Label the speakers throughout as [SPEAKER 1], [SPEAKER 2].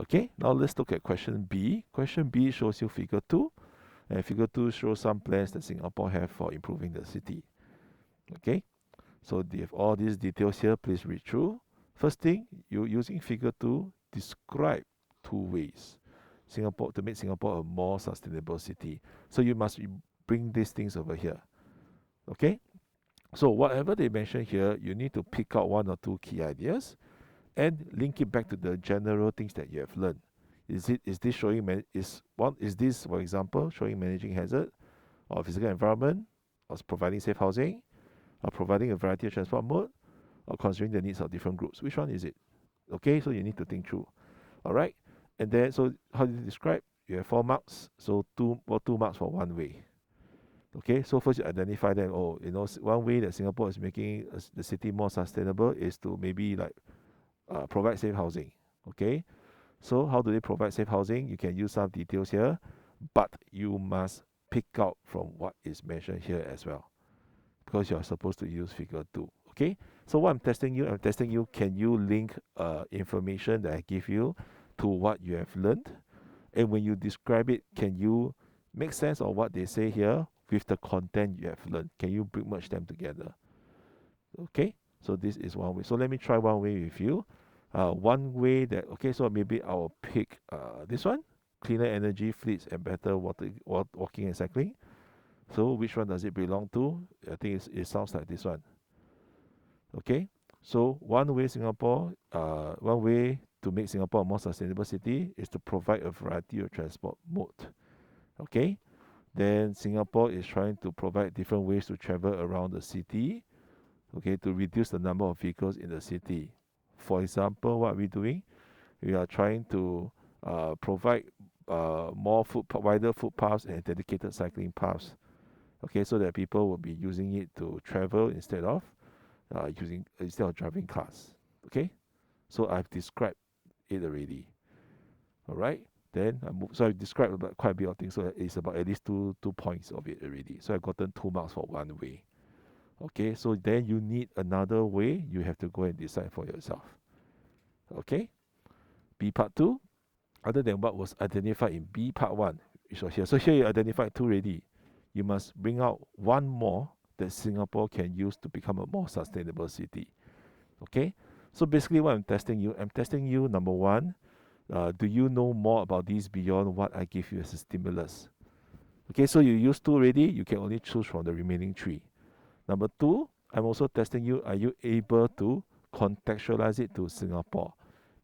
[SPEAKER 1] Okay, now let's look at question B. Question B shows you figure 2, and figure 2 shows some plans that Singapore have for improving the city. Okay, so they have all these details here, please read through. First thing, you using figure 2, describe 2 ways Singapore to make Singapore a more sustainable city. So you must bring these things over here. Okay, so whatever they mention here, you need to pick out 1 or 2 key ideas and link it back to the general things that you have learned. Is this showing is this, for example, showing managing hazard or physical environment, or providing safe housing, or providing a variety of transport mode, or considering the needs of different groups? Which one is it? Okay, so you need to think through. All right, and then so how do you describe? You have 4 marks, so 2 marks for 1 way. Okay, so first you identify them. Oh, one way that Singapore is making the city more sustainable is to maybe like provide safe housing. Okay, so how do they provide safe housing? You can use some details here, but you must pick out from what is mentioned here as well, because you are supposed to use figure 2. Okay, so what I'm testing you, can you link information that I give you to what you have learned? And when you describe it, can you make sense of what they say here with the content you have learned? Can you merge them together? Okay, so this is one way. So let me try one way with you. One way that, okay, so maybe I'll pick this one: cleaner energy fleets and better walking and cycling. So which one does it belong to? I think it sounds like this one. Okay, so one way to make Singapore a more sustainable city is to provide a variety of transport mode. Okay, then Singapore is trying to provide different ways to travel around the city, okay, to reduce the number of vehicles in the city. For example, what are we doing? We are trying to provide wider footpaths and dedicated cycling paths, okay, so that people will be using it to travel instead of driving cars. Okay, so I've described it already. All right. Then so I described about quite a bit of things. So it's about at least two points of it already. So I've gotten 2 marks for 1 way. Okay, so then you need another way. You have to go and decide for yourself. Okay. B part 2, other than what was identified in B part 1, which was here. So here you identified 2 already. You must bring out 1 more that Singapore can use to become a more sustainable city. Okay. So basically what I'm testing you, number 1, do you know more about these beyond what I give you as a stimulus? Okay, so you use 2 already, you can only choose from the remaining 3. Number 2, I'm also testing you, are you able to contextualize it to Singapore?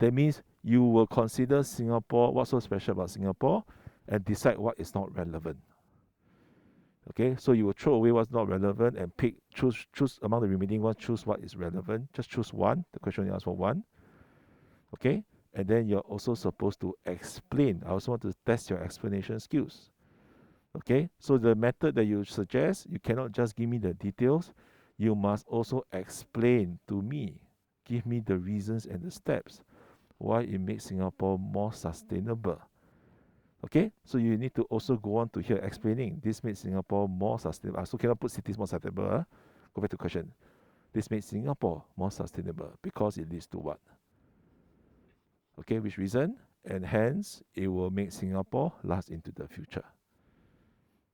[SPEAKER 1] That means you will consider Singapore, what's so special about Singapore, and decide what is not relevant. Okay, so you will throw away what's not relevant and choose among the remaining ones, choose what is relevant. Just choose 1. The question you ask for 1. Okay, and then you're also supposed to explain. I also want to test your explanation skills. Okay, so the method that you suggest, you cannot just give me the details. You must also explain to me, give me the reasons and the steps why it makes Singapore more sustainable. Okay, so you need to also go on to here explaining this makes Singapore more sustainable. So cannot put cities more sustainable. Go back to question. This makes Singapore more sustainable because it leads to what? Okay, which reason? And hence, it will make Singapore last into the future.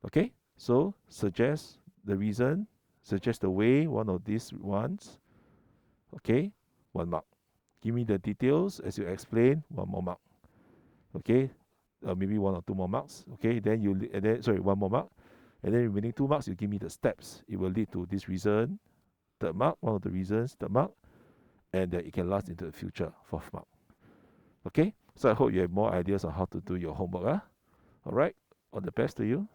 [SPEAKER 1] Okay, so suggest the reason, suggest the way, one of these ones. Okay, 1 mark. Give me the details as you explain, 1 more mark. Okay, maybe 1 or 2 more marks. Okay, then 1 more mark. And then remaining 2 marks, you give me the steps. It will lead to this reason, 3rd mark, one of the reasons, 3rd mark, and that it can last into the future, 4th mark. Okay, so I hope you have more ideas on how to do your homework. All right, all the best to you.